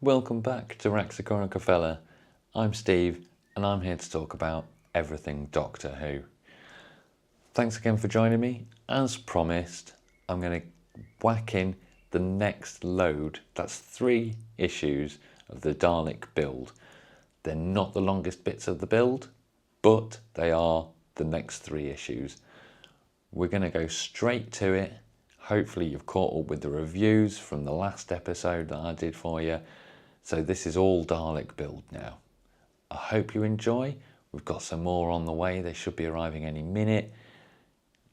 Welcome back to Raxacoronicafella. I'm Steve and I'm here to talk about everything Doctor Who. Thanks again for joining me. As promised, I'm going to whack in the next load. That's 3 issues of the Dalek build. They're not the longest bits of the build, but they are the next 3 issues. We're going to go straight to it. Hopefully you've caught up with the reviews from the last episode that I did for you. So this is all Dalek build now. I hope you enjoy. We've got some more on the way. They should be arriving any minute.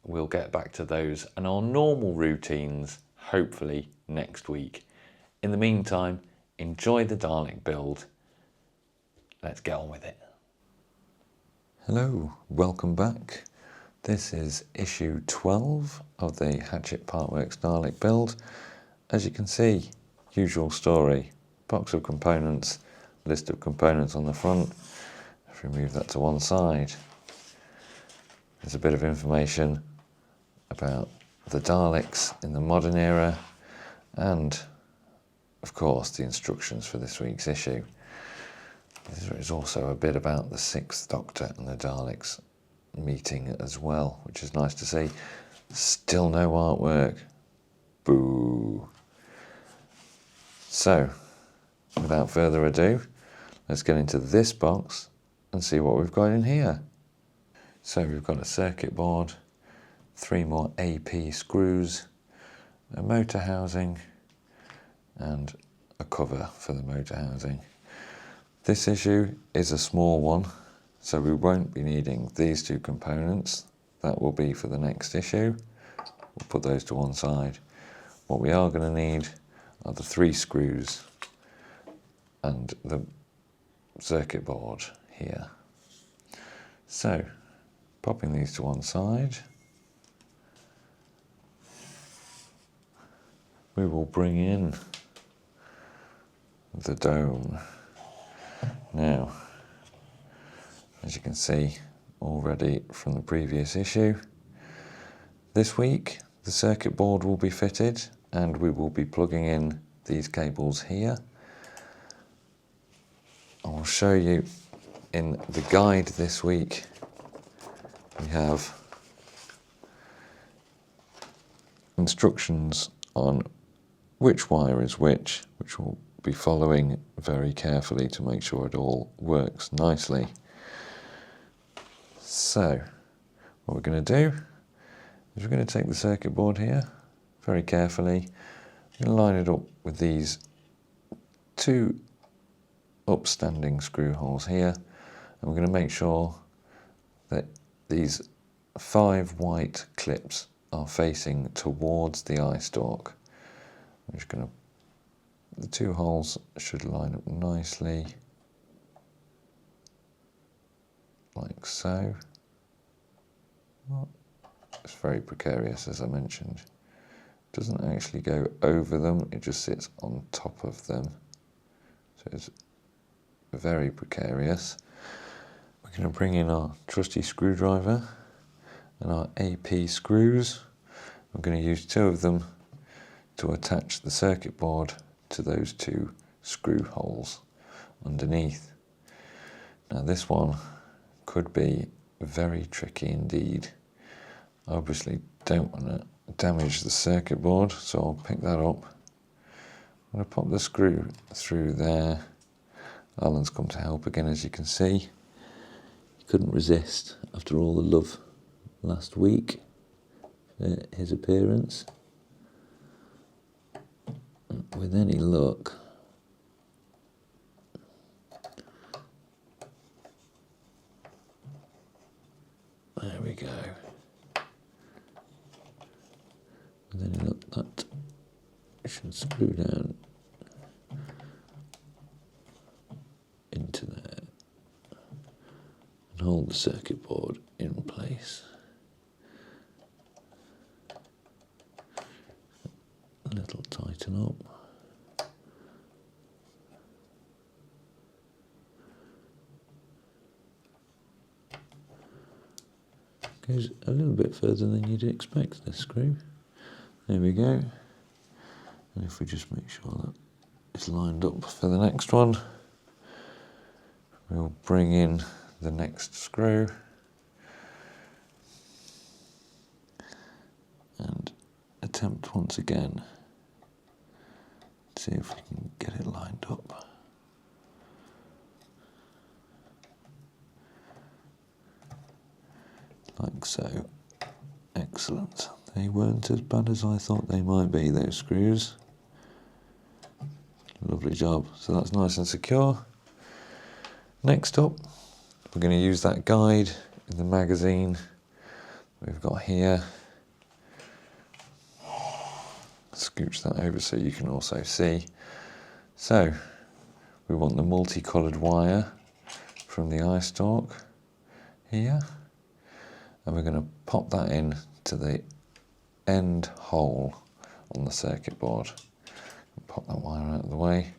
We'll get back to those and our normal routines, hopefully next week. In the meantime, enjoy the Dalek build. Let's get on with it. Hello, welcome back. This is issue 12 of the Hachette Partworks Dalek build. As you can see, usual story. Box of components, list of components on the front. If we move that to one side, there's a bit of information about the Daleks in the modern era and, of course, the instructions for this week's issue. There is also a bit about the 6th Doctor and the Daleks meeting as well, which is nice to see. Still no artwork. Boo. So, without further ado, let's get into this box and see what we've got in here. So we've got a circuit board, 3 more AP screws, a motor housing, and a cover for the motor housing. This issue is a small one, so we won't be needing these 2 components. That will be for the next issue. We'll put those to one side. What we are going to need are the 3 screws and the circuit board here. So, popping these to one side, we will bring in the dome. Now, as you can see already from the previous issue, this week the circuit board will be fitted and we will be plugging in these cables here. I will show you in the guide this week. We have instructions on which wire is which we'll be following very carefully to make sure it all works nicely. So, what we're going to do is we're going to take the circuit board here very carefully. We're going to line it up with these 2 upstanding screw holes here, and we're going to make sure that these 5 white clips are facing towards the eye stalk. I'm just going to, the 2 holes should line up nicely, like so. Well, it's very precarious, as I mentioned. It doesn't actually go over them, it just sits on top of them. So it's very precarious. We're going to bring in our trusty screwdriver and our AP screws. I'm going to use 2 of them to attach the circuit board to those 2 screw holes underneath. Now this one could be very tricky indeed. I obviously don't want to damage the circuit board, so I'll pick that up. I'm going to pop the screw through there. Alan's come to help again, as you can see. He couldn't resist after all the love last week for his appearance. With any luck, there we go. With any luck, that should screw down into there and hold the circuit board in place. A little tighten up. Goes a little bit further than you'd expect, this screw. There we go. And if we just make sure that is lined up for the next one. We'll bring in the next screw and attempt once again to see if we can get it lined up. Like so. Excellent. They weren't as bad as I thought they might be, those screws. Lovely job. So that's nice and secure. Next up, we're going to use that guide in the magazine we've got here. Scooch that over so you can also see. So, we want the multicoloured wire from the eye stalk here. And we're going to pop that in to the end hole on the circuit board. Pop that wire out of the way.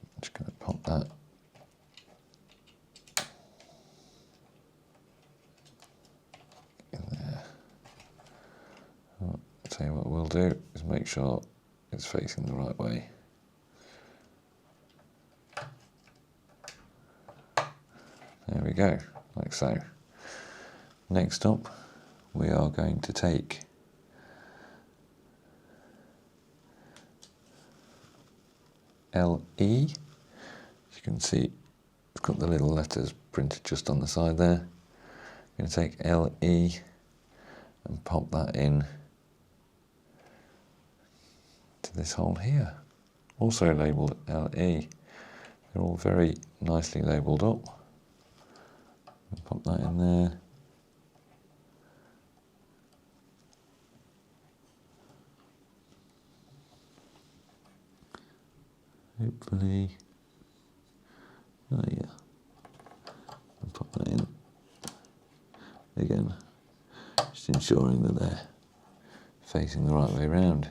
I'm just going to pop that in there. I'll tell you what we'll do is make sure it's facing the right way. There we go, like so. Next up, we are going to take LE. As you can see, it's got the little letters printed just on the side there. I'm going to take LE and pop that in to this hole here. Also labelled LE. They're all very nicely labelled up. Pop that in there. Hopefully, oh yeah, I'll pop that in again, just ensuring that they're facing the right way around.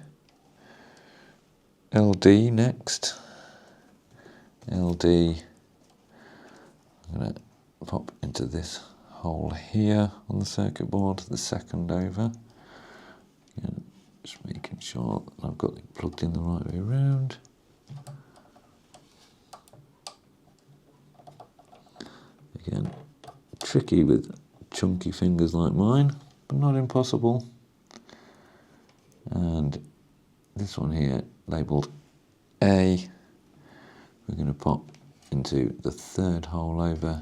LD next. LD, I'm going to pop into this hole here on the circuit board, the second over. Again, just making sure that I've got it plugged in the right way around. Again, tricky with chunky fingers like mine, but not impossible. And this one here, labelled A, we're going to pop into the third hole over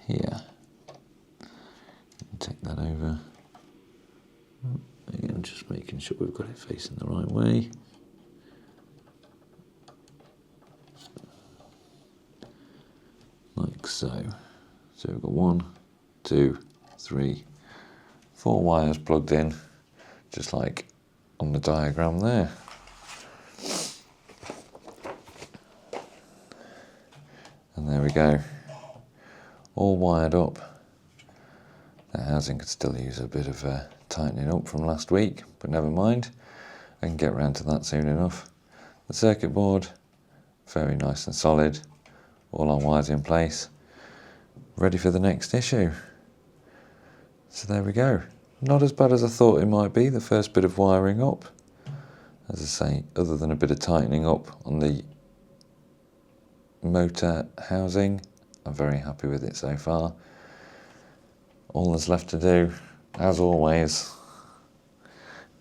here. Take that over. Again, just making sure we've got it facing the right way. Like so. So we've got 1, 2, 3, 4 wires plugged in, just like on the diagram there. And there we go. All wired up. The housing could still use a bit of tightening up from last week, but never mind. I can get around to that soon enough. The circuit board, very nice and solid. All our wires in place, ready for the next issue. So there we go. Not as bad as I thought it might be, the first bit of wiring up. As I say, other than a bit of tightening up on the motor housing, I'm very happy with it so far. All that's left to do, as always,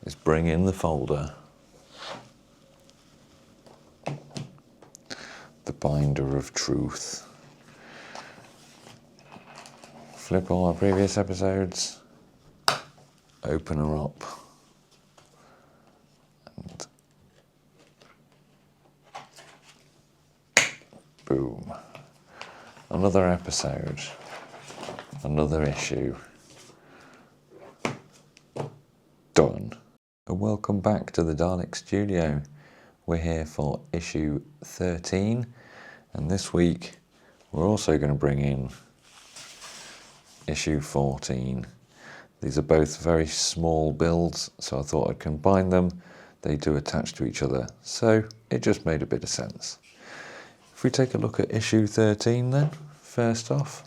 is bring in the folder. The binder of truth. Flip all our previous episodes, open her up, and boom. Another episode, another issue. Done. Welcome back to the Dalek studio. We're here for issue 13, and this week we're also going to bring in issue 14. These are both very small builds, so I thought I'd combine them. They do attach to each other, so it just made a bit of sense. If we take a look at issue 13 then, first off,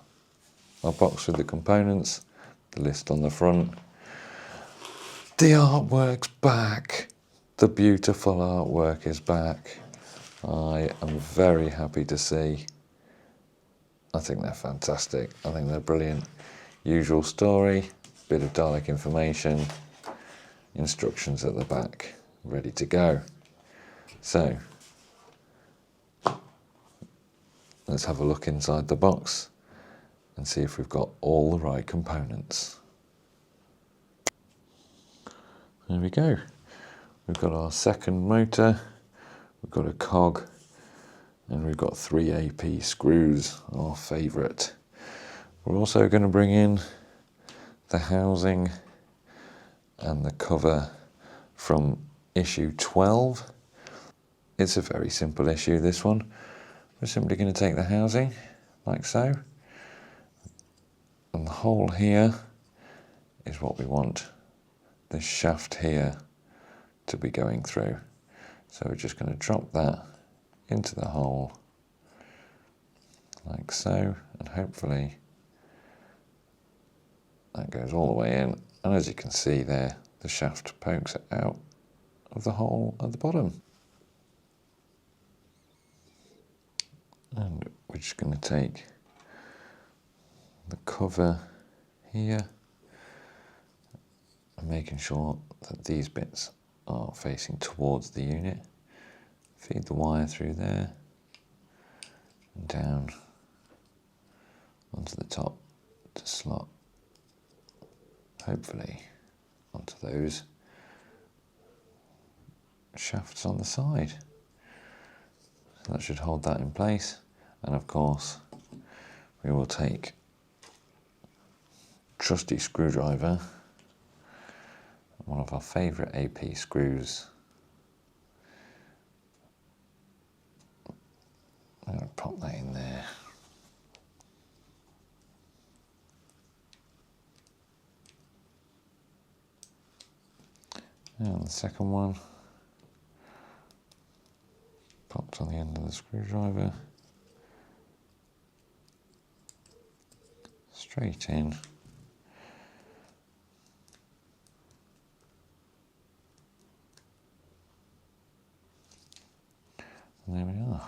our box with the components, the list on the front. The artwork's back. The beautiful artwork is back. I am very happy to see. I think they're fantastic. I think they're brilliant. Usual story, bit of Dalek information, instructions at the back, ready to go. So, let's have a look inside the box and see if we've got all the right components. There we go. We've got our second motor, we've got a cog, and we've got 3 AP screws, our favourite. We're also going to bring in the housing and the cover from issue 12. It's a very simple issue, this one. We're simply going to take the housing, like so, and the hole here is what we want this shaft here to be going through. So we're just going to drop that into the hole, like so, and hopefully that goes all the way in. And as you can see there, the shaft pokes out of the hole at the bottom. And we're just going to take the cover here and making sure that these bits are facing towards the unit. Feed the wire through there and down onto the top to slot, hopefully, onto those shafts on the side. So that should hold that in place. And of course, we will take trusty screwdriver, one of our favourite AP screws. I'm going to pop that in there. And the second one popped on the end of the screwdriver, straight in. And there we are.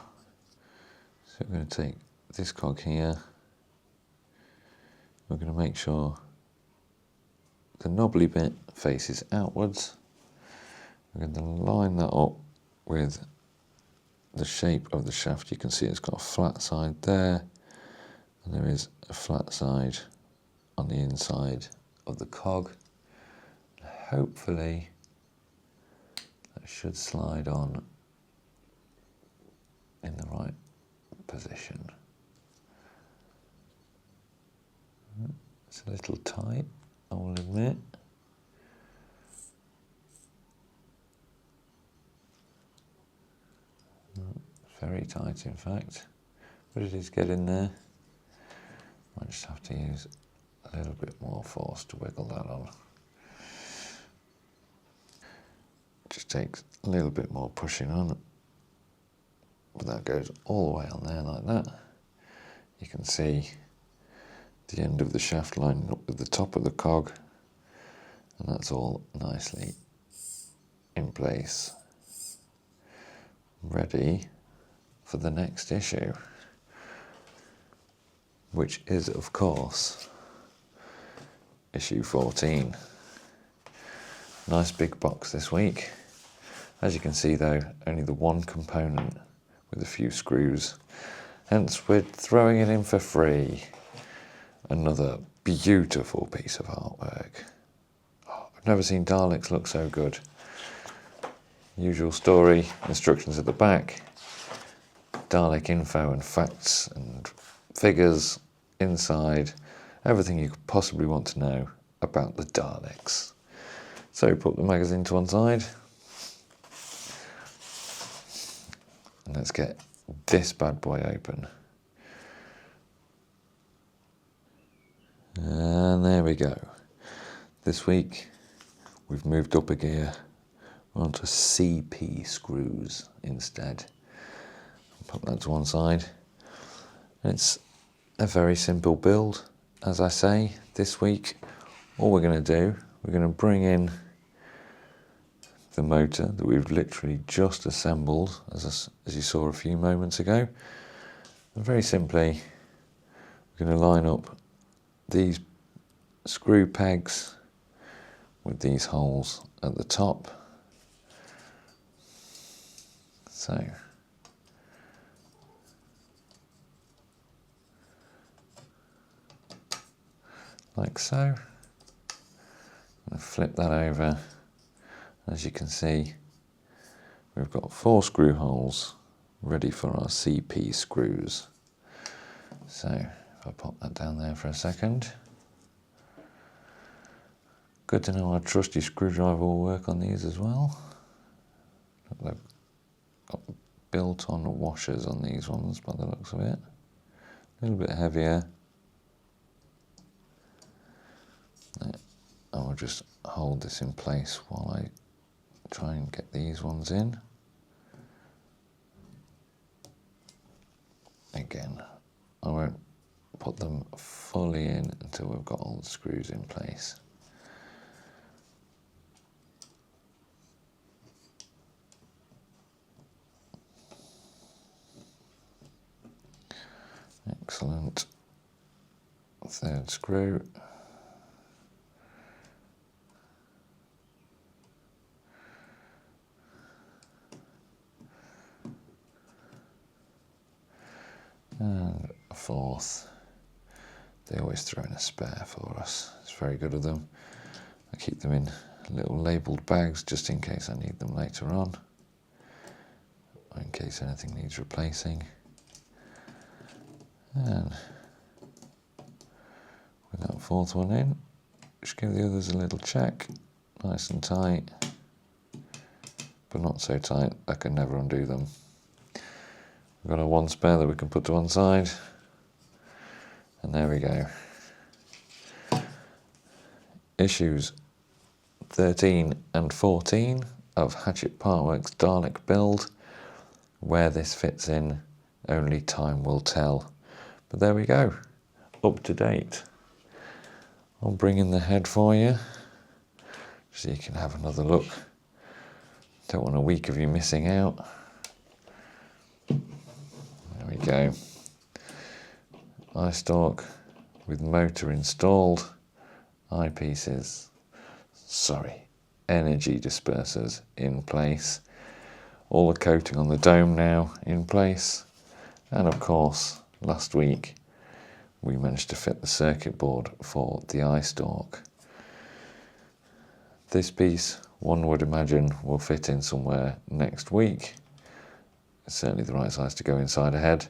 So we're going to take this cog here. We're going to make sure the knobbly bit faces outwards. We're going to line that up with the shape of the shaft. You can see it's got a flat side there, and there is a flat side on the inside of the cog. Hopefully that should slide on in the right position. It's a little tight, I will admit. Very tight, in fact, but it is getting there. I just have to use a little bit more force to wiggle that on. Just takes a little bit more pushing on, but that goes all the way on there like that. You can see the end of the shaft lining up with the top of the cog, and that's all nicely in place, ready for the next issue, which is, of course, issue 14. Nice big box this week. As you can see though, only the one component with a few screws, hence we're throwing it in for free. Another beautiful piece of artwork. Oh, I've never seen Daleks look so good. Usual story, instructions at the back, Dalek info and facts and figures inside, everything you could possibly want to know about the Daleks. So put the magazine to one side, and let's get this bad boy open. And there we go. This week we've moved up a gear. We're onto CP screws instead. Put that to one side. It's a very simple build. As I say, this week all we're going to do, we're going to bring in the motor that we've literally just assembled, as you saw a few moments ago. And very simply, we're going to line up these screw pegs with these holes at the top. So, like so. I'm going to flip that over. As you can see, we've got 4 screw holes ready for our CP screws. So if I pop that down there for a second. Good to know our trusty screwdriver will work on these as well. They've got built-on washers on these ones by the looks of it. A little bit heavier. I'll just hold this in place while I try and get these ones in. Again, I won't put them fully in until we've got all the screws in place. Excellent. Third screw. And a fourth. They always throw in a spare for us. It's very good of them. I keep them in little labelled bags just in case I need them later on, or in case anything needs replacing. And with that fourth one in, just give the others a little check. Nice and tight, but not so tight I can never undo them. We've got our one spare that we can put to one side, and there we go. Issues 13 and 14 of Hachette Partworks Dalek build. Where this fits in, only time will tell. But there we go, up to date. I'll bring in the head for you, so you can have another look. Don't want a week of you missing out. There we go. Eye stalk with motor installed, energy dispersers in place. All the coating on the dome now in place. And of course, last week we managed to fit the circuit board for the eye stalk. This piece, one would imagine, will fit in somewhere next week. It's certainly the right size to go inside a head.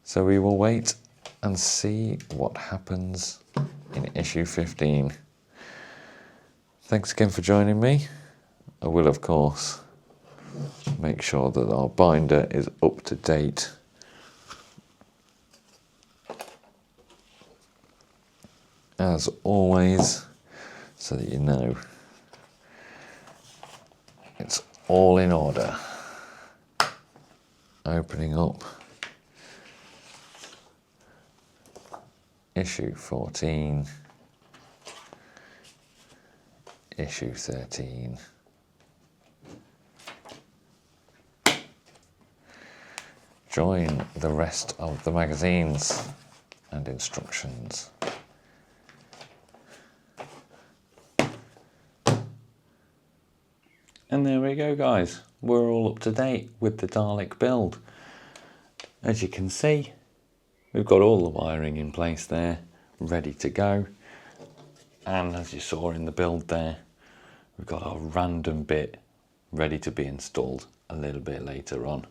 So we will wait and see what happens in issue 15. Thanks again for joining me. I will, of course, make sure that our binder is up to date. As always, so that you know it's all in order. Opening up issue 14, issue 13. Join the rest of the magazines and instructions. And there we go, guys. We're all up to date with the Dalek build. As you can see, we've got all the wiring in place there, ready to go. And as you saw in the build there, we've got our random bit ready to be installed a little bit later on.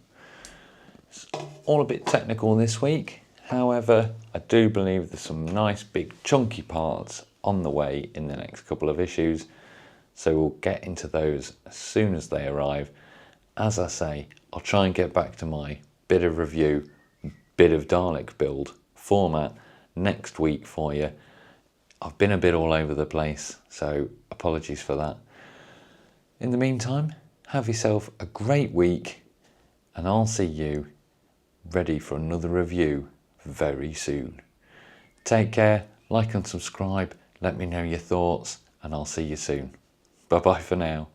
It's all a bit technical this week. However, I do believe there's some nice big chunky parts on the way in the next couple of issues. So we'll get into those as soon as they arrive. As I say, I'll try and get back to my bit of review, bit of Dalek build format next week for you. I've been a bit all over the place, so apologies for that. In the meantime, have yourself a great week, and I'll see you ready for another review very soon. Take care, like and subscribe, let me know your thoughts, and I'll see you soon. Bye bye for now.